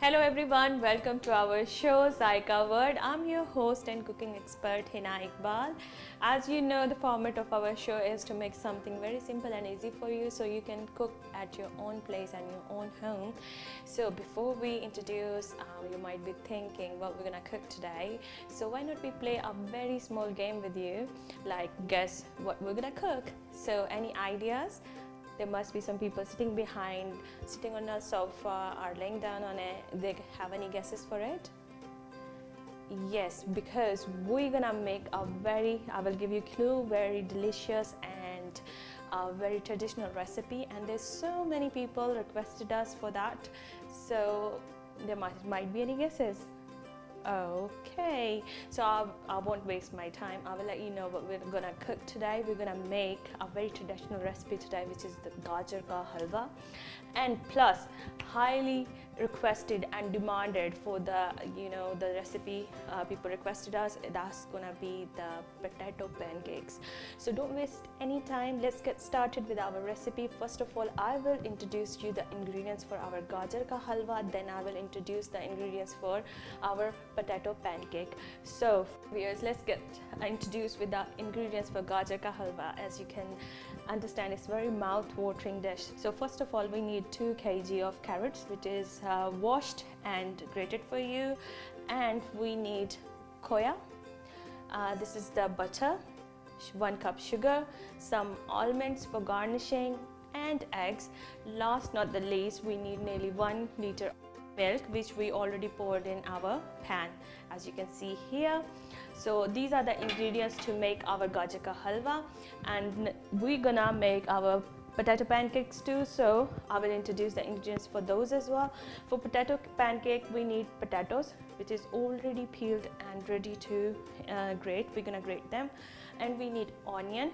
Hello everyone, welcome to our show Zaiqa World. I'm your host and cooking expert Hina Iqbal. As you know, the format of our show is to make something very simple and easy for you so you can cook at your own place and your own home. So before we introduce, you might be thinking what we're gonna cook today. So why not we play a very small game with you, like guess what we're gonna cook. So any ideas? There must be some people sitting on a sofa or laying down on it. They have any guesses for it? Yes, because we're gonna make I will give you a clue, very delicious and a very traditional recipe, and there's so many people requested us for that. So there might be any guesses. Okay, so I won't waste my time. I will let you know what we're gonna cook today. We're gonna make a very traditional recipe today, which is the Gajar ka Halwa, and plus highly requested and demanded for the recipe people requested us. That's gonna be the potato pancakes. So don't waste any time. Let's get started with our recipe. First of all, I will introduce you the ingredients for our Gajar ka Halwa. Then I will introduce the ingredients for our potato pancake. So viewers, let's get introduced with the ingredients for Gajar ka Halwa. As you can understand, it's very mouth-watering dish. So first of all, we need 2 kg of carrots, which is washed and grated for you, and we need koya. This is the butter, 1 cup sugar, some almonds for garnishing, and eggs. Last not the least, we need nearly 1 liter milk, which we already poured in our pan, as you can see here. So these are the ingredients to make our Gajar ka Halwa, and we're gonna make our potato pancakes too, so I will introduce the ingredients for those as well. For potato pancake, we need potatoes, which is already peeled and ready to grate. We're gonna grate them. And we need onion,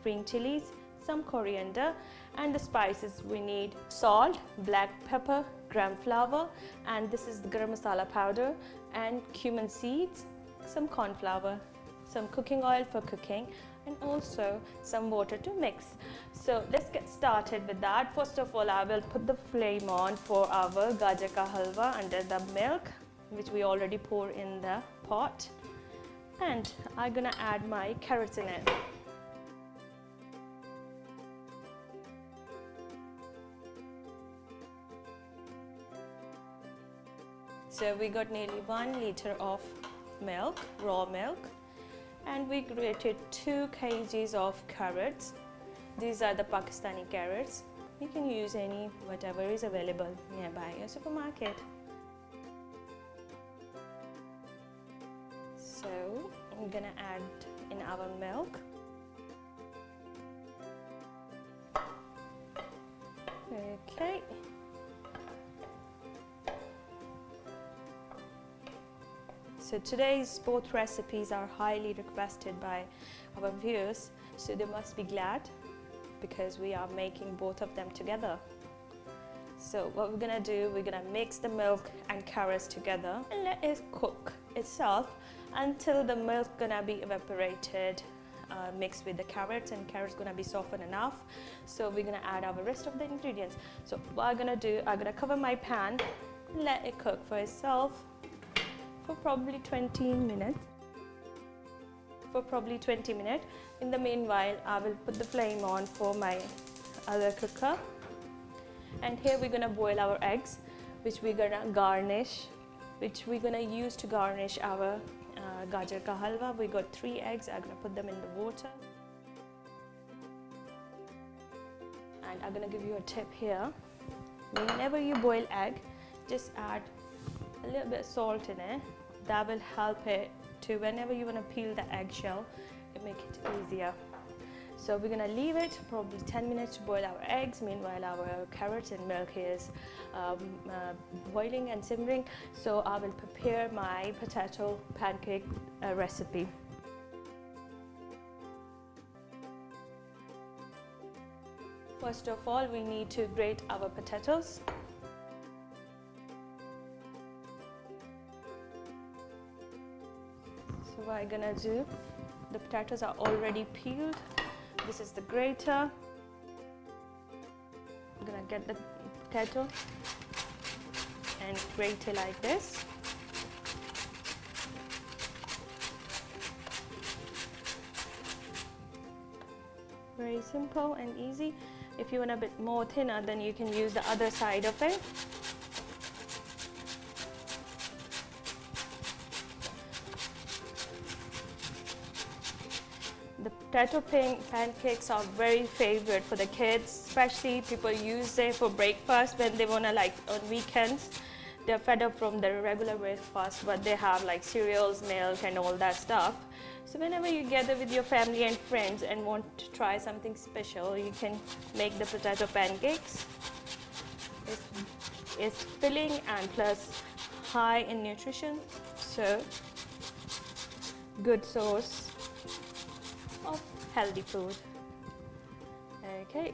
green chilies, some coriander, and the spices. We need salt, black pepper, gram flour, and this is the garam masala powder, and cumin seeds, some corn flour, some cooking oil for cooking, and also some water to mix. So let's get started with that. First of all, I will put the flame on for our Gajar ka Halwa under the milk, which we already pour in the pot, and I'm gonna add my carrots in it. So we got nearly 1 liter of milk, raw milk, and we grated 2 kgs of carrots. These are the Pakistani carrots. You can use any, whatever is available nearby your supermarket. So I'm gonna add in our milk. Okay. So today's both recipes are highly requested by our viewers, so they must be glad because we are making both of them together. So what we're gonna do, we're gonna mix the milk and carrots together and let it cook itself until the milk gonna be evaporated, mixed with the carrots, and carrots gonna be softened enough. So we're gonna add our rest of the ingredients. So what I'm gonna do, I'm gonna cover my pan, let it cook for itself for probably 20 minutes. In the meanwhile, I will put the flame on for my other cooker, and here we're gonna boil our eggs, which we're gonna use to garnish our Gajar ka Halwa. We got 3 eggs. I'm gonna put them in the water, and I'm gonna give you a tip here. Whenever you boil egg, just add a little bit of salt in it. That will help it to, whenever you want to peel the eggshell, it make it easier. So we're gonna leave it probably 10 minutes to boil our eggs. Meanwhile, our carrots and milk is boiling and simmering. So I will prepare my potato pancake recipe. First of all, we need to grate our potatoes. So what I'm gonna do, the potatoes are already peeled. This is the grater. I'm gonna get the potato and grate it like this. Very simple and easy. If you want a bit more thinner, then you can use the other side of it. The potato pancakes are very favorite for the kids, especially people use it for breakfast when they want to, like on weekends. They're fed up from the regular breakfast, but they have like cereals, milk and all that stuff. So whenever you gather with your family and friends and want to try something special, you can make the potato pancakes. It's filling and plus high in nutrition, so good source of healthy food. Okay.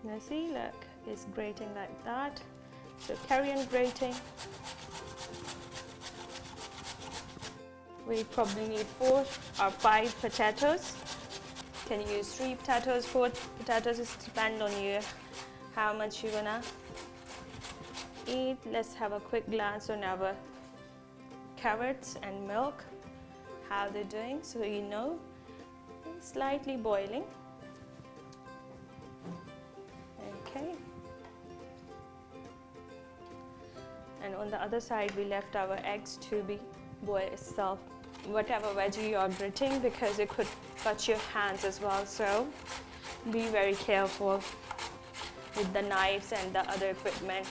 Now see, look, it's grating like that. So carry on grating. We probably need 4 or 5 potatoes. Can use 3 potatoes, 4 potatoes, it depends on you how much you're gonna eat. Let's have a quick glance on our carrots and milk, how they're doing, so you know. It's slightly boiling. Okay. And on the other side, we left our eggs to be boiled itself. Whatever veggie you're gritting, because it could cut your hands as well, so be very careful with the knives and the other equipment.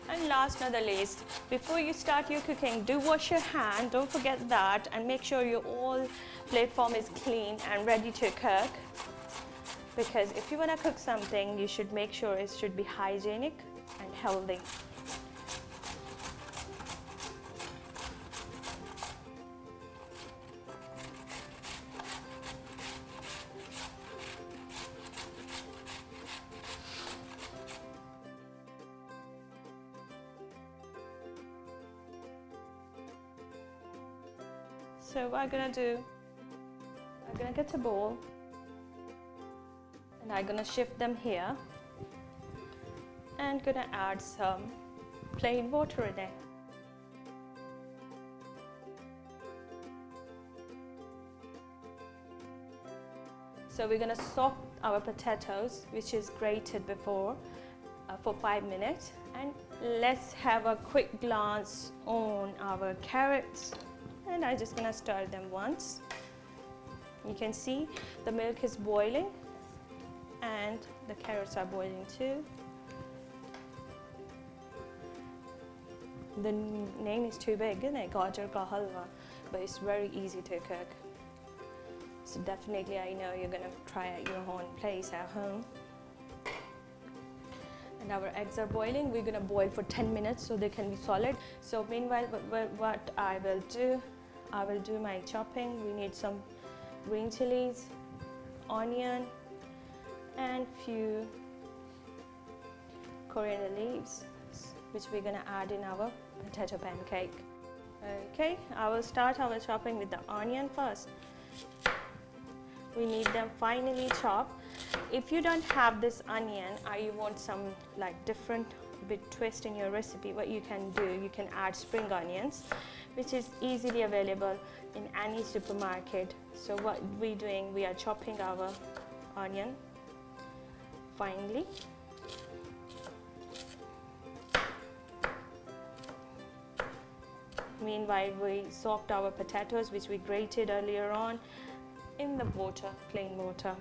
And last but not the least, before you start your cooking, do wash your hand, don't forget that, and make sure your all platform is clean and ready to cook. Because if you want to cook something, you should make sure it should be hygienic and healthy. So what I'm gonna do, I'm gonna get a bowl and I'm gonna shift them here and gonna add some plain water in it. So we're gonna soak our potatoes, which is grated before, for 5 minutes. And let's have a quick glance on our carrots. And I'm just gonna stir them once. You can see the milk is boiling and the carrots are boiling too. The name is too big, isn't it? Gajar Halwa, but it's very easy to cook. So definitely I know you're gonna try at your own place at home. And our eggs are boiling. We're gonna boil for 10 minutes so they can be solid. So meanwhile, what I will do my chopping. We need some green chilies, onion, and few coriander leaves, which we're gonna add in our potato pancake. Okay, I will start our chopping with the onion first. We need them finely chopped. If you don't have this onion or you want some like different bit twist in your recipe, what you can do, you can add spring onions, which is easily available in any supermarket. So what we're doing, we are chopping our onion finely. Meanwhile, we soaked our potatoes, which we grated earlier on, in the water, plain water.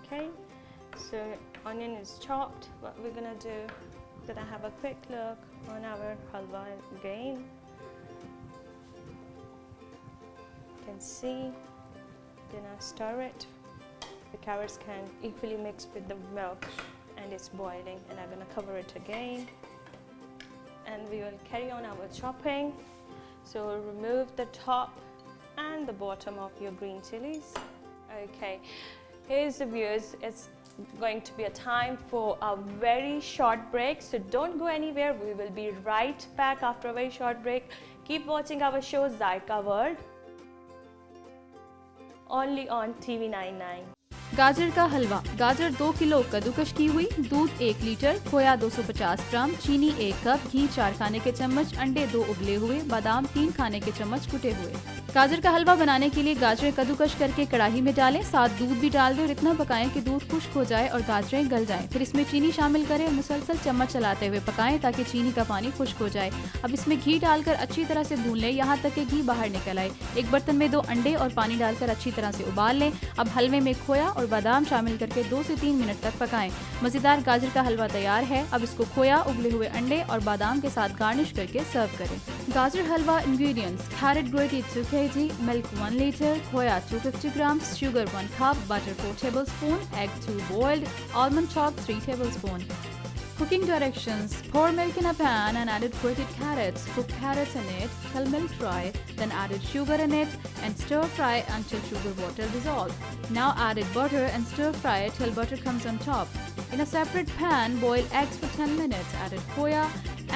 Okay, so onion is chopped. What we're gonna do, gonna have a quick look on our halwa again. You can see, gonna stir it. The carrots can equally mix with the milk and it's boiling, and I'm gonna cover it again, and we will carry on our chopping. So remove the top and the bottom of your green chilies. Okay, here's the viewers, it's going to be a time for a very short break, so don't go anywhere. We will be right back after a very short break. Keep watching our show Zaiqa World, only on TV99. गाजर का हलवा। गाजर 2 kilo कद्दूकश की हुई, दूध 1 litre, खोया 250 ग्राम, चीनी 1 cup, घी 4 खाने के चम्मच, अंडे 2 उबले हुए, बादाम 3 खाने के चम्मच कुटे हुए। गाजर का हलवा बनाने के लिए गाजरें कद्दूकश करके कढ़ाई में डालें, साथ दूध भी डाल दें और इतना पकाएं कि दूध खुश्क हो जाए और गाजरें गल जाएं। फिर इसमें चीनी शामिल करें और मुसलसल चम्मच चलाते हुए पकाएं ताकि चीनी का पानी खुश्क हो जाए। अब इसमें घी डालकर अच्छी तरह से भून लें यहाँ तक कि घी बाहर निकल आए। एक बर्तन में 2 अंडे और पानी डालकर अच्छी तरह से उबाल लें। अब हलवे में खोया और बादाम शामिल करके 2 से 3 मिनट तक पकाएं। मजेदार गाजर का हलवा तैयार है। अब इसको खोया, उबले हुए अंडे और बादाम के साथ गार्निश करके सर्व करें। Gajar halwa ingredients: carat grated 2 kg, milk 1 liter, khoya 250 grams, sugar 1 cup, butter 4 tablespoon, egg 2 boiled, almond chopped 3 tablespoon. Cooking directions: pour milk in a pan and added grated carrots. Cook carrots in it till milk dry, then added sugar in it and stir fry until sugar water dissolve. Now added butter and stir fry till butter comes on top. In a separate pan, boil eggs for 10 minutes. Added khoya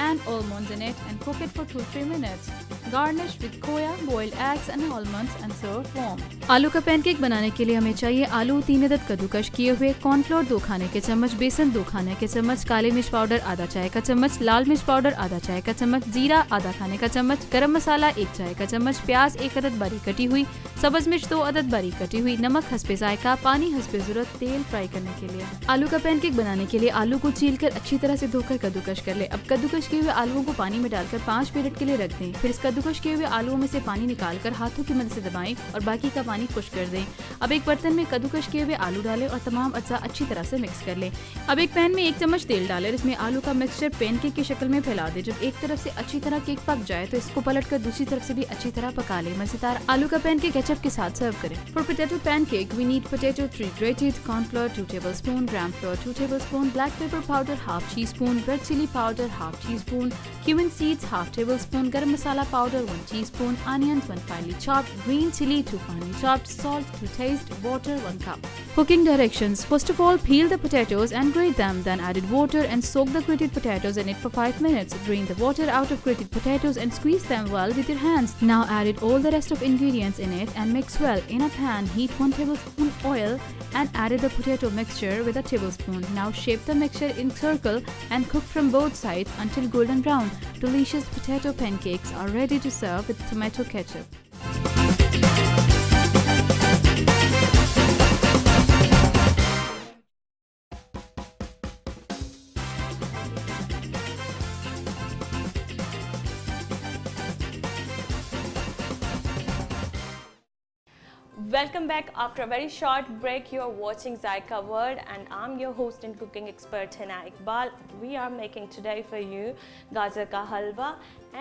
and almonds in it and cook it for 2-3 minutes. Garnish with khoya, boiled eggs and almonds and serve warm. आलू का pancake बनाने के लिए हमें चाहिए आलू 3 अदद कद्दूकश किए हुए, कॉर्नफ्लोर 2 खाने के चम्मच, बेसन 2 खाने के चम्मच, काले मिर्च पाउडर आधा चाय का चम्मच, लाल मिर्च पाउडर आधा चाय का चम्मच, जीरा आधा खाने का चम्मच, गरम मसाला 1 चाय का चम्मच, प्याज 1 अदद बारीक कटी हुई, सब्ज मिर्च 2 अदद बारीक कटी हुई, नमक हस्बे जायका, पानी हस्बे जरूरत, तेल फ्राई करने के लिए। आलू का पैनकेक बनाने के लिए आलू को छीलकर अच्छी तरह से धोकर कद्दूकश कर ले। अब कद्दूकश किए हुए आलूओं को पानी में डालकर 5 मिनट के लिए रख दें। फिर इस कद्दूकश किए हुए आलूओं में से पानी निकालकर हाथों की मदद से दबाएं और बाकी का पानी खुश्क कर दें। अब एक बर्तन में कद्दूकश किए हुए आलू डालें और तमाम अज्जा अच्छी तरह से मिक्स कर लें। अब एक पैन में 1 चम्मच तेल डालें, इसमें आलू का मिक्सचर पैनकेक की शक्ल में फैला दें। जब एक तरफ से अच्छी तरह केक पक जाए तो इसको पलटकर दूसरी तरफ से भी अच्छी तरह पका लें। मजेदार आलू का पैनकेक केचप के साथ सर्व करें। For potato pancake we need potato 3 grated, cornflour 2 tablespoon, gram flour 2 tablespoon, black pepper powder 1/2 teaspoon, red chili powder 1/2 teaspoon, cumin seeds 1/2 tablespoon, garam masala powder 1 teaspoon, onions 1 finely chopped, green chili 2 finely chopped, salt to taste, water 1 cup. Cooking directions: first of all, peel the potatoes and grate them, then added water and soak the grated potatoes in it for 5 minutes. Drain the water out of grated potatoes and squeeze them well with your hands. Now added all the rest of ingredients in it and mix well. In a pan, heat 1 tablespoon oil and added the potato mixture with a tablespoon. Now shape the mixture in circle and cook from both sides until golden brown. Delicious potato pancakes are ready to serve with tomato ketchup. Welcome back after a very short break. You are watching Zaiqa World and I'm your host and cooking expert Hina Iqbal. We are making today for you Gajar ka halwa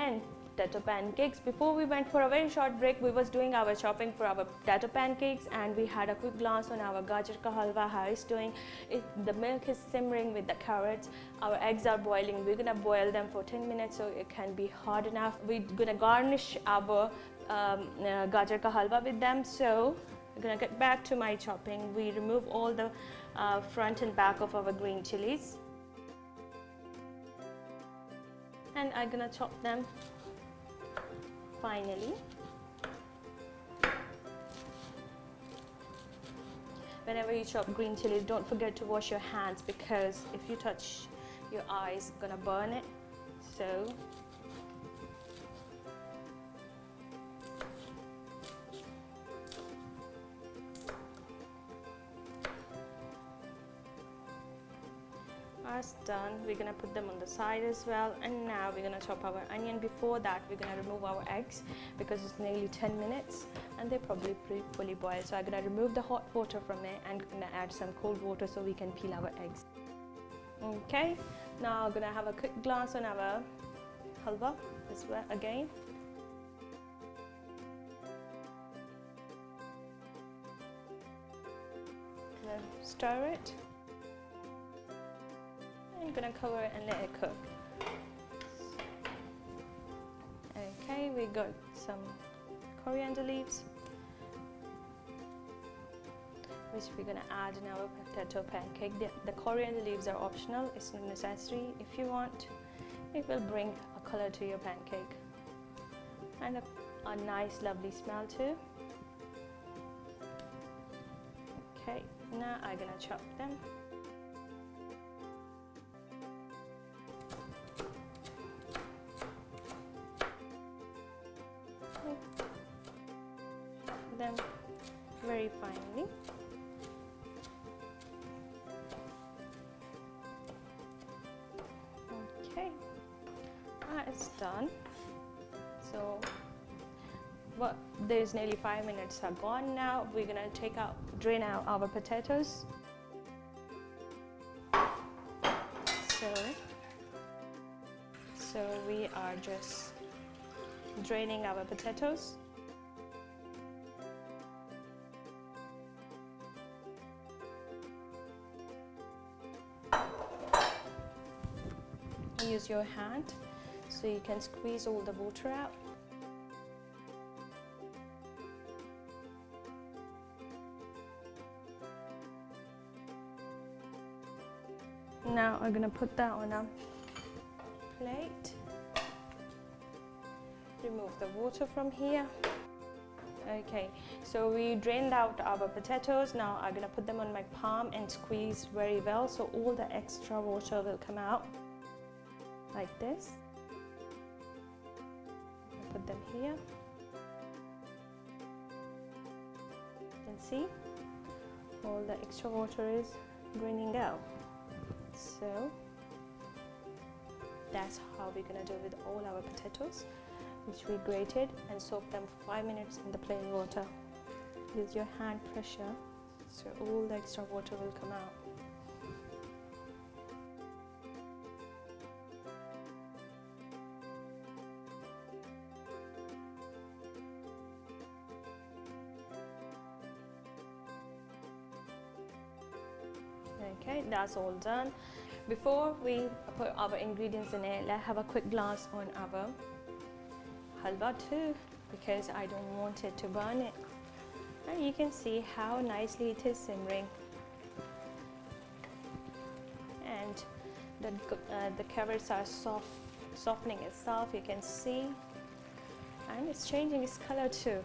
and potato pancakes. Before we went for a very short break, we was doing our chopping for our potato pancakes and we had a quick glance on our Gajar ka halwa, how it's doing. The milk is simmering with the carrots. Our eggs are boiling. We're gonna boil them for 10 minutes so it can be hard enough. We're gonna garnish our Gajar ka halwa with them. So I'm gonna get back to my chopping. We remove all the front and back of our green chilies and I'm gonna chop them finally. Whenever you chop green chilies, don't forget to wash your hands because if you touch your eyes, it's gonna burn it. So that's done. We're gonna put them on the side as well, and now we're gonna chop our onion. Before that, we're gonna remove our eggs because it's nearly 10 minutes and they're probably fully boiled. So I'm gonna remove the hot water from it and gonna add some cold water so we can peel our eggs. Okay, now I'm gonna have a quick glance on our halwa as well again. Stir it. we're gonna cover it and let it cook. Okay, we got some coriander leaves, which we're gonna add in our potato pancake. The coriander leaves are optional, it's not necessary. If you want, it will bring a color to your pancake and a nice lovely smell too. Okay, now I'm gonna chop them. Chop them very finely. Okay, that is done. So there's nearly 5 minutes are gone now. We're gonna drain out our potatoes. So we are just draining our potatoes. Use your hand so you can squeeze all the water out. Now I'm gonna put that on a plate. Remove the water from here. Okay, so we drained out our potatoes. Now I'm gonna put them on my palm and squeeze very well so all the extra water will come out like this. I'll put them here. You can see all the extra water is draining out. So that's how we're gonna do with all our potatoes, which we grated and soaked them for 5 minutes in the plain water. Use your hand pressure so all the extra water will come out. Okay, that's all done. Before we put our ingredients in it, let's have a quick glance on our halwa too, because I don't want it to burn it. And you can see how nicely it is simmering. And the carrots are softening itself, you can see. And it's changing its color too.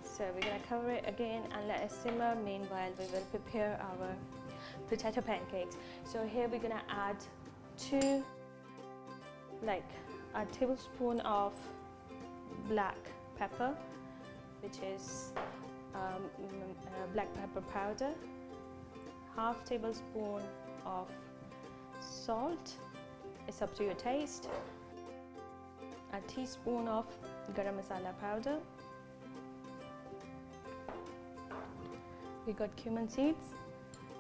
So we're going to cover it again and let it simmer. Meanwhile, we will prepare our potato pancakes. So here we're going to add a tablespoon of black pepper, which is black pepper powder, half tablespoon of salt, it's up to your taste, a teaspoon of garam masala powder. We got cumin seeds,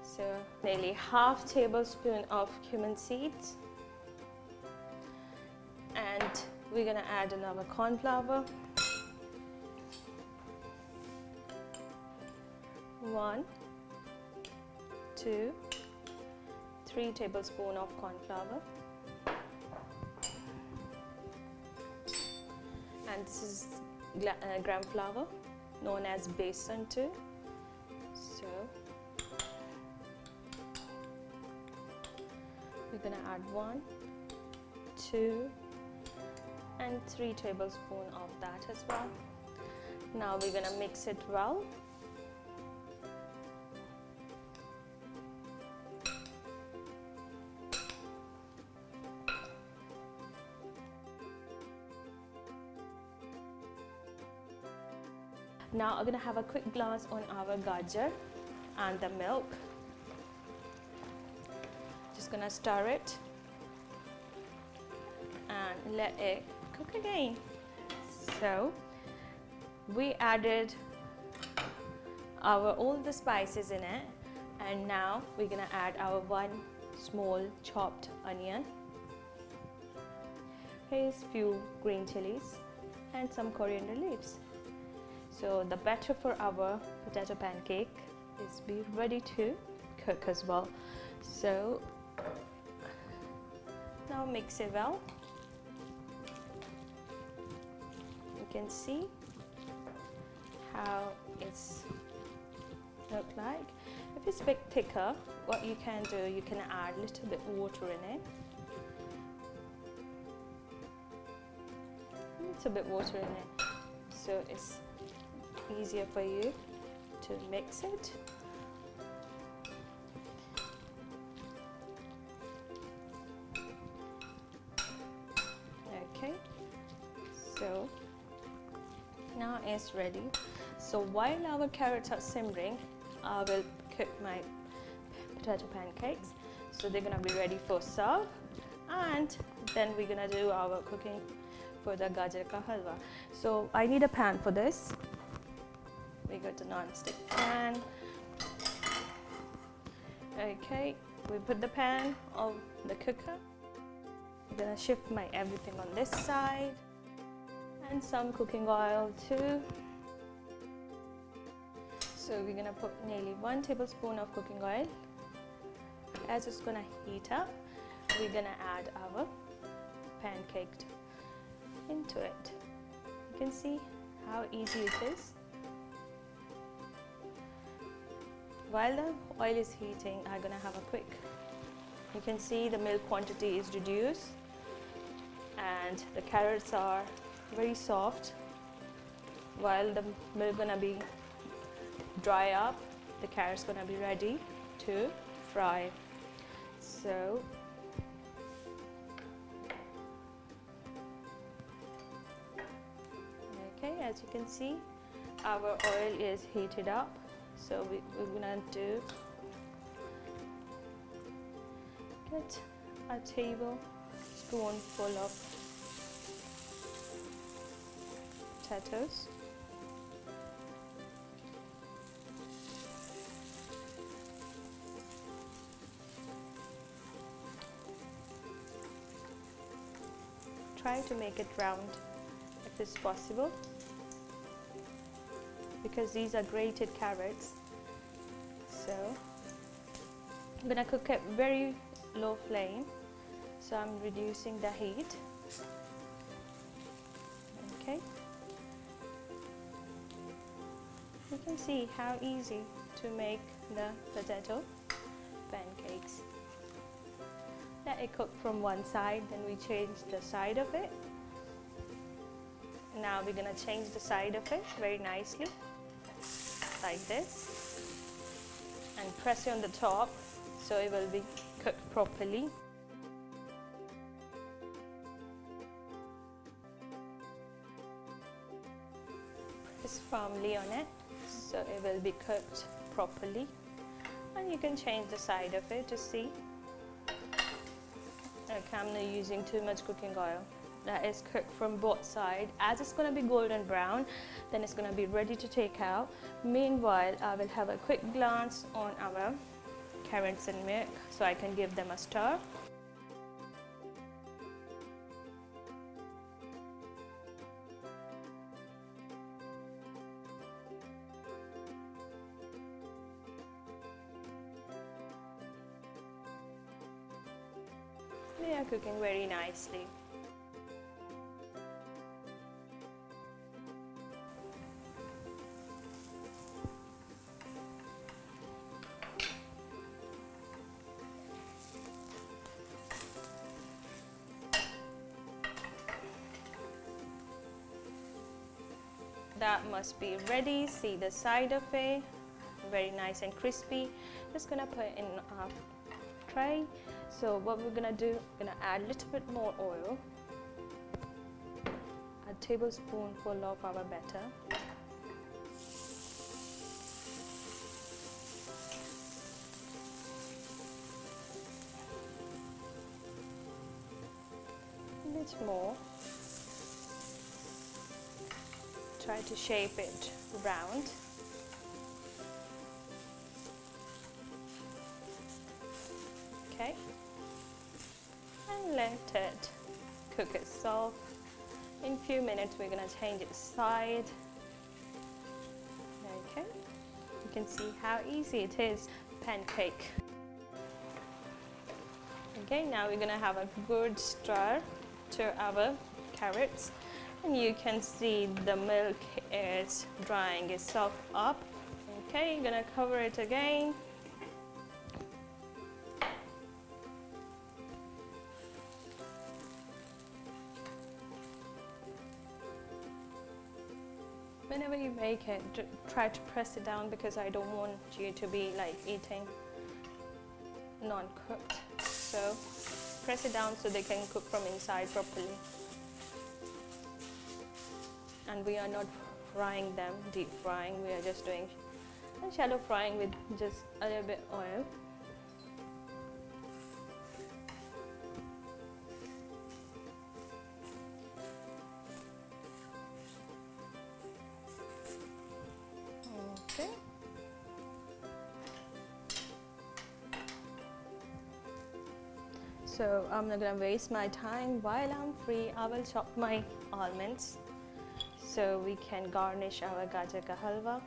so nearly half tablespoon of cumin seeds, and we're gonna add another corn flour, 1, 2, 3 tablespoons of corn flour, and this is gram flour known as besan too. So we're gonna add 1, 2, and 3 tablespoons of that as well. Now we're gonna mix it well. Now I'm gonna have a quick glance on our gajar and the milk. Just gonna stir it and let it cook again. So we added all the spices in it, and now we're gonna add our 1 small chopped onion. Here's few green chilies and some coriander leaves. So the batter for our potato pancake is ready to cook as well. So Now mix it well. You can see how it's look like. If it's a bit thicker, what you can do, you can add a little bit water in it. A little bit water in it, so it's easier for you to mix it. Okay, so now it's ready. So while our carrots are simmering, I will cook my potato pancakes. So they're gonna be ready for serve, and then we're gonna do our cooking for the Gajar ka halwa. So I need a pan for this. We got a non-stick pan. Okay, we put the pan on the cooker. I'm gonna shift my everything on this side, and some cooking oil too. So we're gonna put nearly 1 tablespoon of cooking oil. As it's gonna heat up, we're gonna add our pancake into it. You can see how easy it is. While the oil is heating, I'm gonna have a quick. You can see the milk quantity is reduced, and the carrots are very soft. While the milk gonna be dry up, the carrots gonna be ready to fry. So okay, as you can see, our oil is heated up. So we're gonna get a tablespoonful of potatoes. Try to make it round if it's possible, because these are grated carrots. So I'm gonna cook at very low flame, so I'm reducing the heat. Okay, you can see how easy to make the potato pancakes. Let it cook from one side, then we change the side of it. Now we're gonna change the side of it very nicely, like this, and press it on the top so it will be cooked properly. Press firmly on it so it will be cooked properly, and you can change the side of it to see. Okay, I'm not using too much cooking oil. That is cooked from both sides. As it's going to be golden brown, then it's going to be ready to take out. Meanwhile, I will have a quick glance on our carrots and milk so I can give them a stir. They are cooking very nicely. That must be ready. See the side of it, very nice and crispy. Just gonna put it in a tray. So what we're gonna do, we're gonna add a little bit more oil, a tablespoonful of our batter. A bit more. Try to shape it round. Okay. And let it cook itself. In a few minutes we're going to change its side. Okay, you can see how easy it is. Pancake. Okay, now we're gonna have a good stir to our carrots, and you can see the milk is drying itself up. Okay, you're gonna cover it again. Whenever you make it, try to press it down, because I don't want you to be like eating non-cooked. So press it down so they can cook from inside properly. And we are not frying them, deep frying, we are just doing shallow frying with just a little bit oil. Okay. So I'm not gonna waste my time. While I'm free, I will chop my almonds so we can garnish our gajar ka halwa.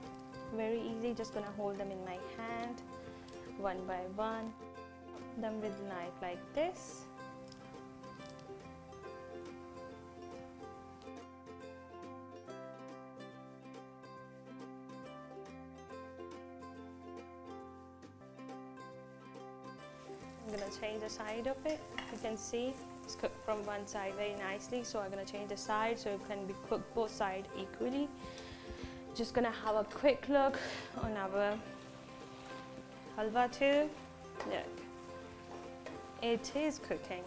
Very easy, just gonna hold them in my hand one by one, them with knife like this. I'm gonna change the side of it. You can see it's cooked from one side very nicely, so I'm gonna change the side so it can be cooked both sides equally. Just gonna have a quick look on our halwa too. Look, it is cooking.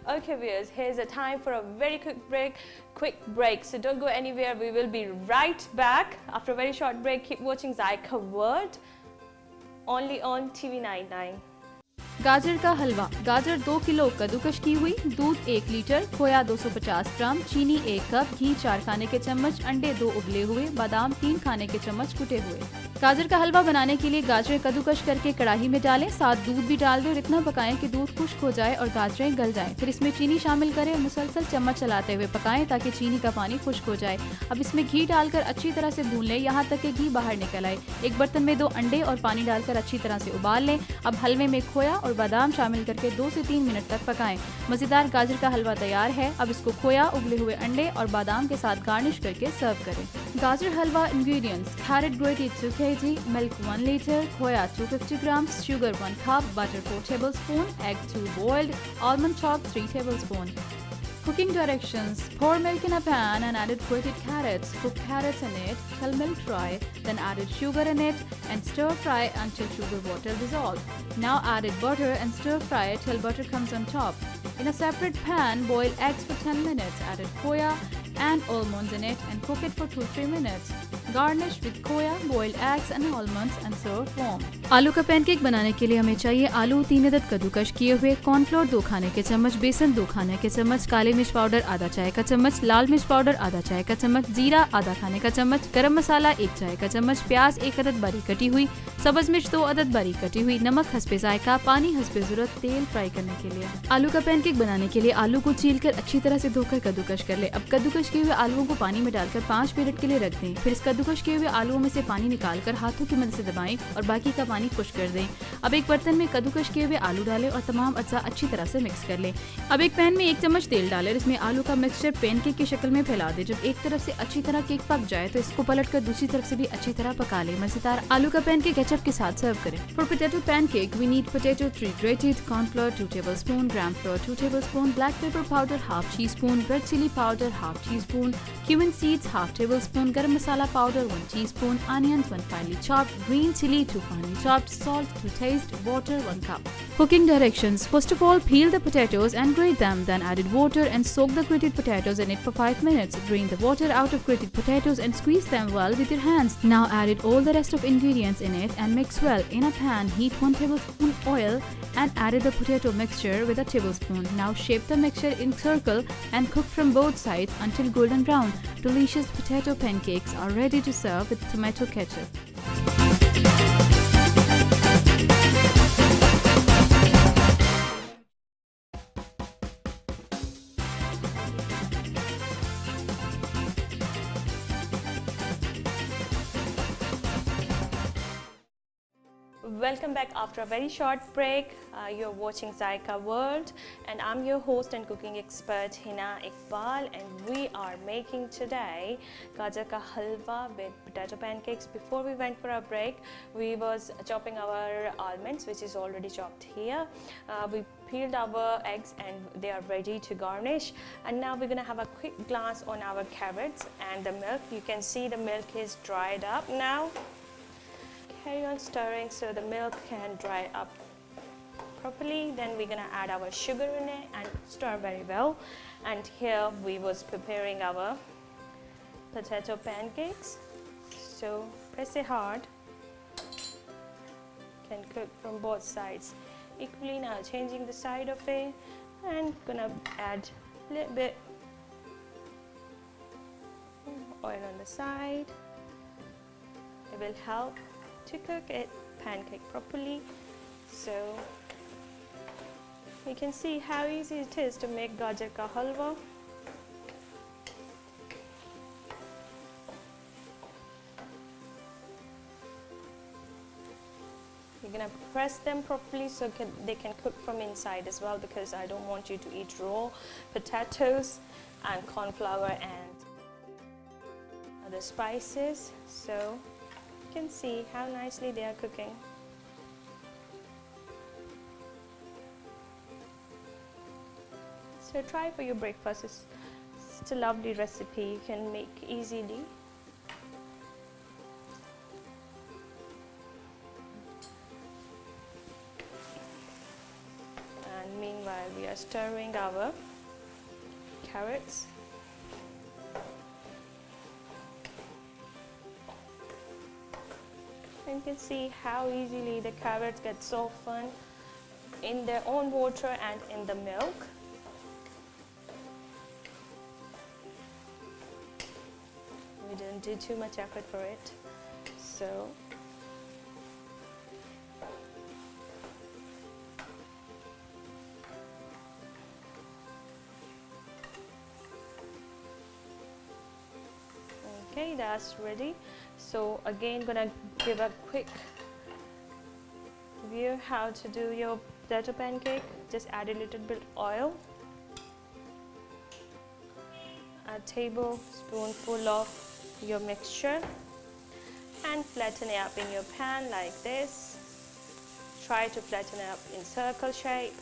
Okay viewers, here's a time for a very quick break. So don't go anywhere, we will be right back after a very short break. Keep watching Zaiqa World only on TV99. गाजर का हलवा। गाजर 2 kilo कद्दूकश की हुई, दूध 1 litre, खोया 250 ग्राम, चीनी 1 cup, घी 4 खाने के चम्मच, अंडे 2 उबले हुए, बादाम 3 खाने के चम्मच कुटे हुए। गाजर का हलवा बनाने के लिए गाजरें कद्दूकश करके कढ़ाई में डालें, साथ दूध भी डाल दें और इतना पकाएं कि दूध खुश्क हो जाए और गाजरें गल जाएं। फिर इसमें चीनी शामिल करें और मुसलसल चम्मच चलाते हुए पकाएं ताकि चीनी का पानी खुश्क हो जाए। अब इसमें घी डालकर अच्छी तरह से भून लें यहाँ तक कि घी बाहर निकल आए। एक बर्तन में 2 अंडे और पानी डालकर अच्छी तरह से उबाल लें। अब हलवे में खोया और बादाम शामिल करके 2 से 3 मिनट तक पकाएं। मजेदार गाजर का हलवा तैयार है। अब इसको खोया, उबले हुए अंडे और बादाम के साथ गार्निश करके सर्व करें। Gajar halwa ingredients: carrot grated 2 kg, milk 1 liter, khoya 250 grams, sugar 1 cup, butter 4 tablespoon, egg 2 boiled, almond chopped 3 tablespoon. Cooking directions: pour milk in a pan and added grated carrots. Cook carrots in it till milk dry, then added sugar in it and stir fry until sugar water dissolve. Now added butter and stir fry till butter comes on top. In a separate pan, boil eggs for 10 minutes. Added khoya and almonds in it and cook it for 2-3 minutes. Garnish with khoya, boiled eggs and almonds and serve warm. आलू का pancake बनाने के लिए हमें चाहिए आलू 3 अदद कद्दूकश किए हुए, कॉर्नफ्लोर 2 खाने के चम्मच, बेसन 2 खाने के चम्मच, काले मिर्च पाउडर आधा चाय का चम्मच, लाल मिर्च पाउडर आधा चाय का चम्मच, जीरा आधा खाने का चम्मच, गरम मसाला 1 चाय का चम्मच, प्याज 1 अदद बारीक कटी हुई, सब्ज मिर्च 2 अदद बारीक कटी हुई, नमक हस्बे जायका, पानी हस्बे जरूरत, तेल फ्राई करने के लिए। आलू का पैनकेक बनाने के लिए आलू को छीलकर अच्छी तरह से धोकर कद्दूकश कर ले। अब कद्दूकश किए हुए आलूओं को पानी में डालकर 5 मिनट के लिए रख दें। फिर इस कद्दूकश किए हुए आलूओं में से पानी निकालकर हाथों की मदद से दबाएं और बाकी का पानी खुश्क कर दें। अब एक बर्तन में कद्दूकश किए हुए आलू डालें और तमाम अज्जा अच्छी तरह से मिक्स कर लें। अब एक पैन में 1 चम्मच तेल डालें, इसमें आलू का मिक्सचर पैनकेक की शक्ल में फैला दें। जब एक तरफ से अच्छी तरह केक पक जाए तो इसको पलटकर दूसरी तरफ से भी अच्छी तरह पका लें। मजेदार आलू का पैनकेक केचप के साथ सर्व करें। For potato pancake we need potato 3 grated, cornflour 2 tablespoon, gram flour 2 tablespoon, black pepper powder 1/2 teaspoon, red chili powder 1/2 teaspoon, cumin seeds 1/2 tablespoon, garam masala powder 1 teaspoon, onions 1 finely chopped, green chili 2 finely chopped, salt to taste, water 1 cup. Cooking directions: first of all, peel the potatoes and grate them, then added water and soak the grated potatoes in it for 5 minutes. Drain the water out of grated potatoes and squeeze them well with your hands. Now added all the rest of ingredients in it and mix well. In a pan, heat 1 tablespoon oil and added the potato mixture with a tablespoon. Now shape the mixture in circle and cook from both sides until golden brown. Delicious potato pancakes are ready to serve with tomato ketchup. Welcome back after a very short break. You're watching Zaiqa World and I'm your host and cooking expert Hina Iqbal, and we are making today Gajar ka halwa with potato pancakes. Before we went for a break, we was chopping our almonds, which is already chopped here. We peeled our eggs and they are ready to garnish, and now we're gonna have a quick glance on our carrots and the milk. You can see the milk is dried up now. Carry on stirring so the milk can dry up properly. Then we're gonna add our sugar in it and stir very well. And here we was preparing our potato pancakes. So press it hard. Can cook from both sides equally. Now changing the side of it and gonna add a little bit oil on the side. It will help to cook it pancake properly. So you can see how easy it is to make gajar ka halwa. You're gonna press them properly so they can cook from inside as well, because I don't want you to eat raw potatoes and corn flour and other spices. So you can see how nicely they are cooking. So try for your breakfast. It's a lovely recipe you can make easily. And meanwhile we are stirring our carrots. And you can see how easily the carrots get softened in their own water and in the milk. We didn't do too much effort for it. So okay, that's ready. So again, gonna give a quick view how to do your potato pancake. Just add a little bit oil, a tablespoonful of your mixture, and flatten it up in your pan like this. Try to flatten it up in circle shape.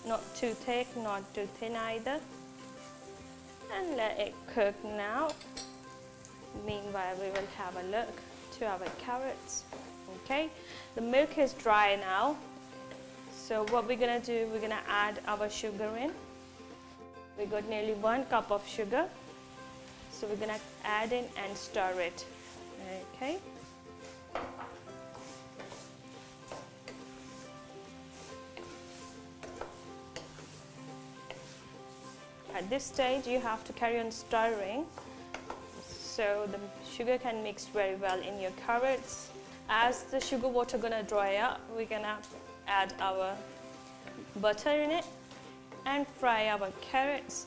Not too thick, not too thin either. And let it cook now. Meanwhile, we will have a look to our carrots. Okay, the milk is dry now. So what we're gonna do, we're gonna add our sugar in. We got nearly 1 cup of sugar. So we're gonna add in and stir it. Okay. At this stage, you have to carry on stirring so the sugar can mix very well in your carrots. As the sugar water gonna dry up, we're gonna add our butter in it and fry our carrots,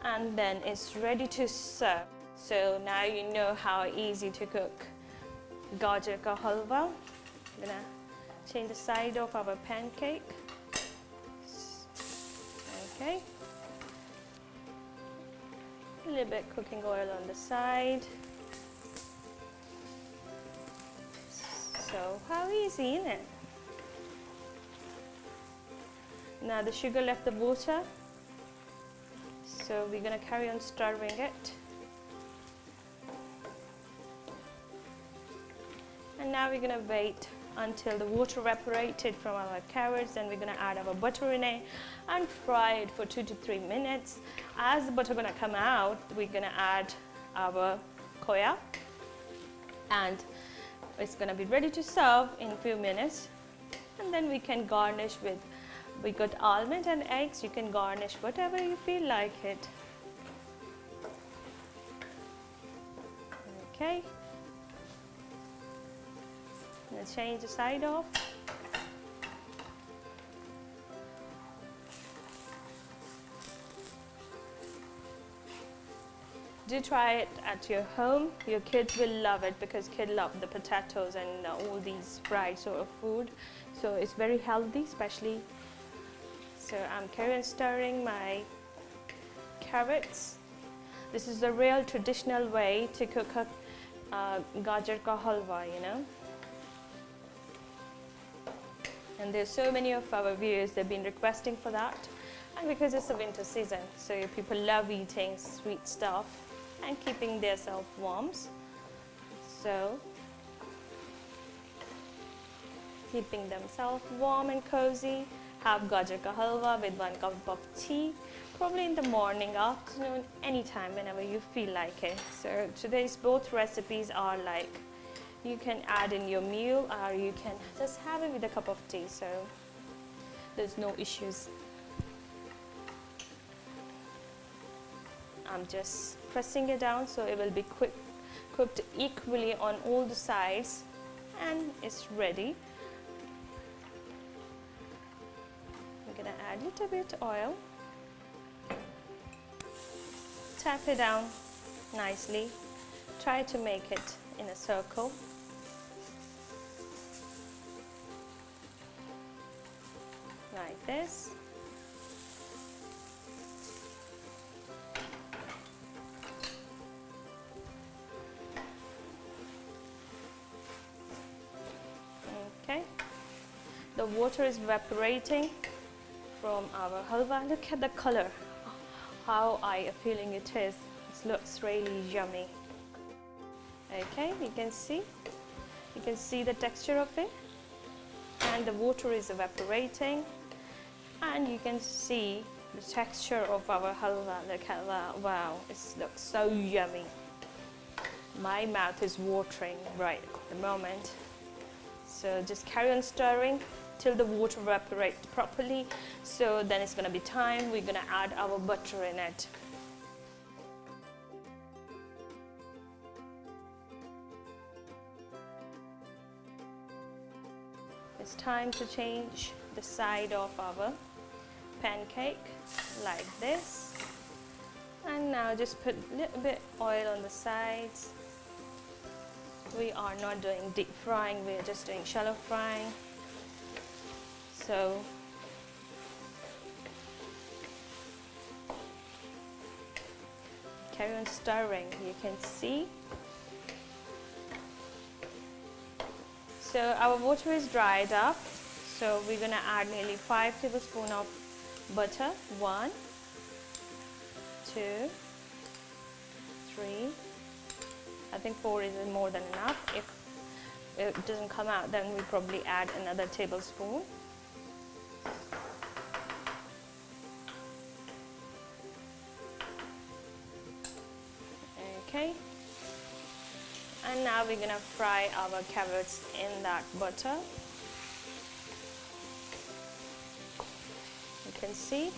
and then it's ready to serve. So now you know how easy to cook gajar ka halwa. I'm gonna change the side of our pancake. Okay. A little bit cooking oil on the side. So how easy, isn't it? Now the sugar left the water, so we're gonna carry on stirring it. And now we're gonna wait until the water evaporated from our carrots, and we're gonna add our butter in it and fry it for 2 to 3 minutes. As the butter gonna come out, we're gonna add our koya, and it's gonna be ready to serve in a few minutes. And then we can garnish with, we got almond and eggs. You can garnish whatever you feel like it. Okay. Let's change the side off. Do try it at your home. Your kids will love it because kids love the potatoes and all these fried sort of food. So it's very healthy, especially. So I'm carrying stirring my carrots. This is the real traditional way to cook a Gajar ka halwa, you know. And there's so many of our viewers, they've been requesting for that. And because it's the winter season, so people love eating sweet stuff and keeping themselves warm. So, keeping themselves warm and cozy, have Gajar ka halwa with 1 cup of tea, probably in the morning, afternoon, anytime, whenever you feel like it. So today's both recipes are like, you can add in your meal or you can just have it with a cup of tea, so there's no issues. I'm just pressing it down so it will be cooked equally on all the sides, and it's ready. I'm gonna add a little bit oil, tap it down nicely, try to make it in a circle. Like this. Okay. The water is evaporating from our halwa. Look at the color. How eye-appealing it is. It looks really yummy. Okay, you can see the texture of it, and the water is evaporating, and you can see the texture of our halwa. Look at that. Wow, it looks so yummy. My mouth is watering right at the moment. So just carry on stirring till the water evaporates properly. So then it's gonna be time, we're gonna add our butter in it. It's time to change the side of our pancake like this. And now just put a little bit oil on the sides. We are not doing deep frying, we are just doing shallow frying. So carry on stirring, you can see. So our water is dried up, so we're gonna add nearly 5 tablespoons of butter. 1, 2, 3, I think 4 is more than enough. If it doesn't come out, then we probably add another tablespoon. Okay. And now we're gonna fry our carrots in that butter. You can see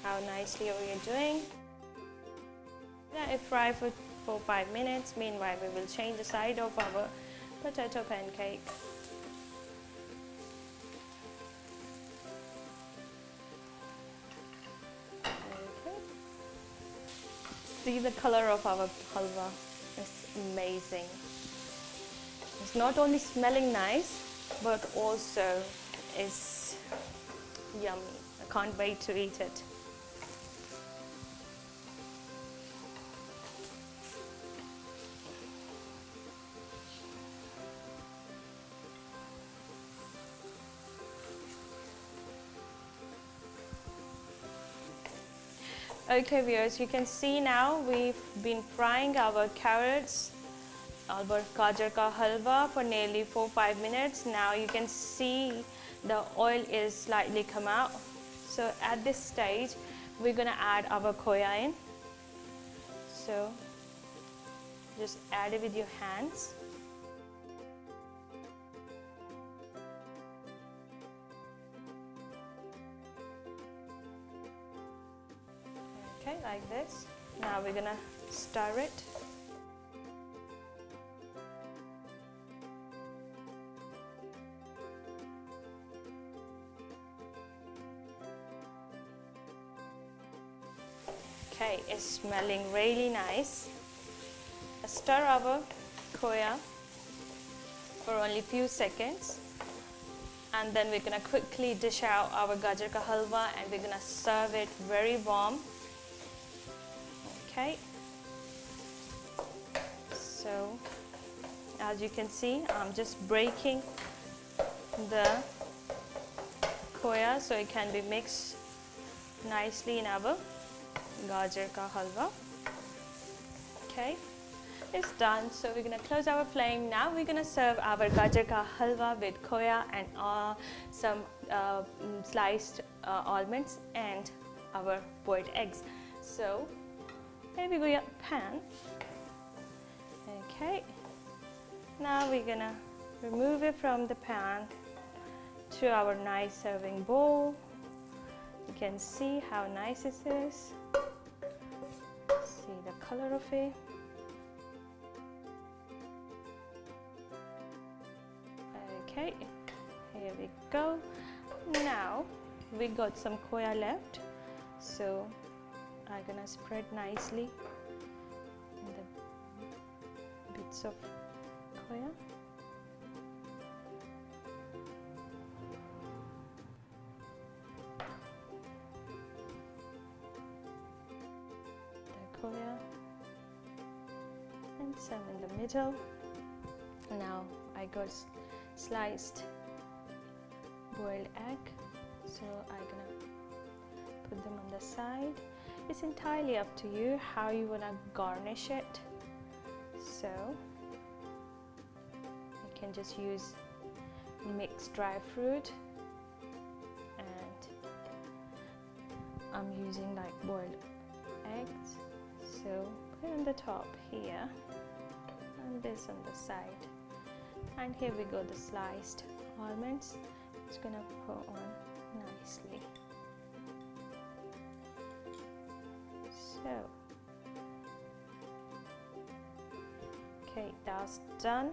how nicely we are doing. Let it fry for 4-5 minutes. Meanwhile, we will change the side of our potato pancake. See the color of our halwa, it's amazing. It's not only smelling nice, but also is yummy. I can't wait to eat it. Okay viewers, you can see now we've been frying our carrots, our Gajar ka halwa for nearly 4-5 minutes. Now you can see the oil is slightly come out. So at this stage, we're gonna add our khoya in. So just add it with your hands. Okay, like this. Now we're gonna stir it. Okay, it's smelling really nice. Stir our khoya for only few seconds, and then we're gonna quickly dish out our gajar ka halwa, and we're gonna serve it very warm. Okay, so as you can see, I'm just breaking the khoya so it can be mixed nicely in our gajar ka halwa. Okay, it's done. So we're gonna close our flame. Now we're gonna serve our gajar ka halwa with khoya and some sliced almonds and our boiled eggs. So here we go, your pan. Okay, now we're gonna remove it from the pan to our nice serving bowl. You can see how nice it is. See the color of it. Okay, here we go. Now we got some khoya left, so I'm gonna spread nicely the bits of khoya. The khoya and some in the middle. Now I got sliced boiled egg, so I'm gonna put them on the side. It's entirely up to you how you wanna garnish it. So you can just use mixed dry fruit, and I'm using like boiled eggs. So put it on the top here, and this on the side. And here we go, the sliced almonds. It's gonna pour on nicely. So, okay, that's done.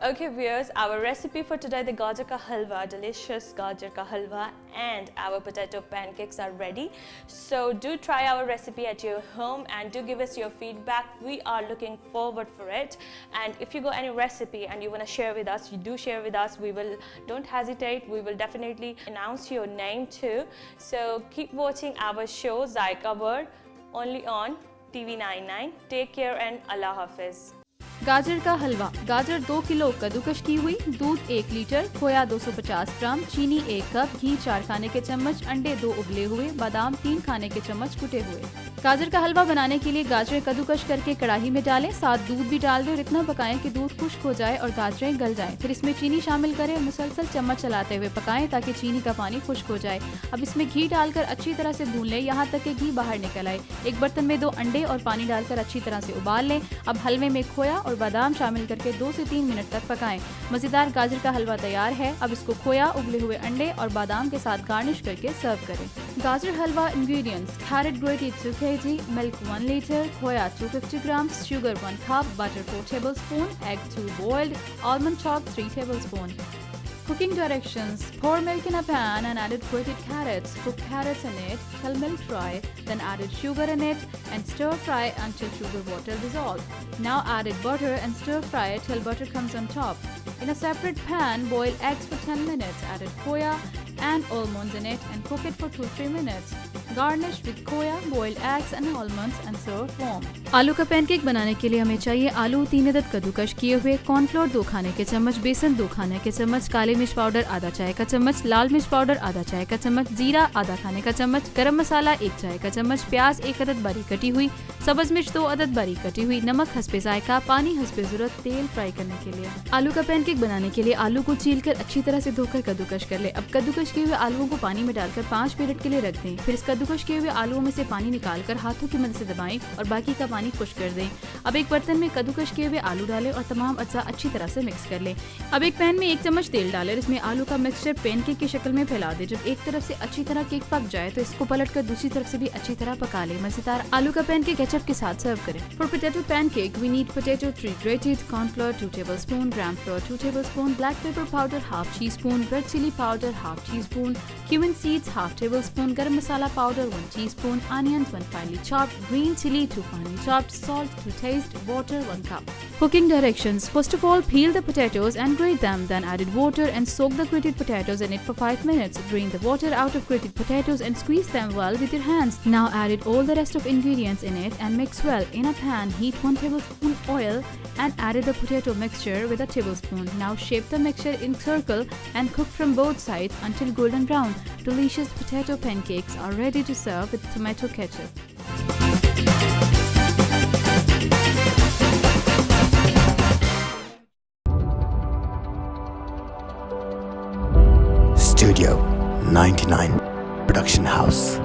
Okay viewers, our recipe for today, the gajar ka halwa, delicious gajar ka halwa and our potato pancakes are ready. So do try our recipe at your home and do give us your feedback. We are looking forward for it. And if you got any recipe and you want to share with us, you do share with us. We will, don't hesitate, we will definitely announce your name too. So keep watching our show Zaiqa World only on TV99. Take care and Allah Hafiz. गाजर का हलवा। गाजर 2 kilo कद्दूकश की हुई, दूध 1 litre, खोया 250 ग्राम, चीनी 1 cup, घी 4 खाने के चम्मच, अंडे 2 उबले हुए, बादाम 3 खाने के चम्मच कुटे हुए। गाजर का हलवा बनाने के लिए गाजरें कद्दूकश करके कढ़ाई में डालें, साथ दूध भी डाल दें और इतना पकाएं कि दूध खुश्क हो जाए और गाजरें गल जाएं। फिर इसमें चीनी शामिल करें और मुसलसल चम्मच चलाते हुए पकाएं ताकि चीनी का पानी खुश्क हो जाए। अब इसमें घी डालकर अच्छी तरह से भून लें यहाँ तक कि घी बाहर निकल आए। एक बर्तन में 2 अंडे और पानी डालकर अच्छी तरह से उबाल लें। अब हलवे में खोया और बादाम शामिल करके 2 से 3 मिनट तक पकाएं। मजेदार गाजर का हलवा तैयार है। अब इसको खोया, उबले हुए अंडे और बादाम के साथ गार्निश करके सर्व करें। Gajar halwa ingredients: carrot grated 2 kg, milk 1 liter, khoya 250 grams, sugar 1 cup, butter 4 tablespoon, egg 2 boiled, almond chopped 3 tablespoon. Cooking directions: pour milk in a pan and added grated carrots. Cook carrots in it till milk dry, then added sugar in it and stir fry until sugar water dissolve. Now added butter and stir fry till butter comes on top. In a separate pan, boil eggs for 10 minutes. Added khoya and almonds in it and cook it for 2-3 minutes. Garnish with khoya, boiled eggs and almonds and serve warm. आलू का pancake बनाने के लिए हमें चाहिए आलू 3 अदद कद्दूकश किए हुए, कॉर्नफ्लोर 2 खाने के चम्मच, बेसन 2 खाने के चम्मच, काले मिर्च पाउडर आधा चाय का चम्मच, लाल मिर्च पाउडर आधा चाय का चम्मच, जीरा आधा खाने का चम्मच, गरम मसाला 1 चाय का चम्मच, प्याज 1 अदद बारीक कटी हुई, सब्ज मिर्च 2 अदद बारीक कटी हुई, नमक हस्बे जायका, पानी हस्बे जरूरत, तेल फ्राई करने के लिए। आलू का पैनकेक बनाने के लिए आलू को छीलकर अच्छी तरह से धोकर कद्दूकश कर ले। अब कद्दूकश किए हुए आलूओं को पानी में डालकर 5 मिनट के लिए रख दें। फिर इस कद्दूकश किए हुए आलूओं में से पानी निकालकर हाथों की मदद से दबाएं और बाकी का पानी खुश्क कर दें। अब एक बर्तन में कद्दूकश किए हुए आलू डालें और तमाम अज्जा अच्छी तरह से मिक्स कर लें। अब एक पैन में 1 चम्मच तेल डालें, इसमें आलू का मिक्सचर पैनकेक की शक्ल में फैला दें। जब एक तरफ से अच्छी तरह केक पक जाए तो इसको पलटकर दूसरी तरफ से भी अच्छी तरह पका लें। मजेदार आलू का पैनकेक केचप के साथ सर्व करें। For potato pancake we need potato 3 grated, cornflour 2 tablespoon, gram flour 2 tablespoon, black pepper powder 1/2 teaspoon, red chili powder 1/2 teaspoon, cumin seeds half tablespoon, garam masala powder 1 teaspoon, onions 1 finely chopped, green chili 2 finely chopped, salt to taste, water 1 cup. Cooking directions. First of all, peel the potatoes and grate them, then added water and soak the grated potatoes in it for 5 minutes. Drain the water out of grated potatoes and squeeze them well with your hands. Now added all the rest of ingredients in it and mix well. In a pan, heat 1 tablespoon oil and added the potato mixture with a tablespoon. Now shape the mixture in circle and cook from both sides until golden brown. Delicious potato pancakes are ready to serve with tomato ketchup. Studio 99 Production House.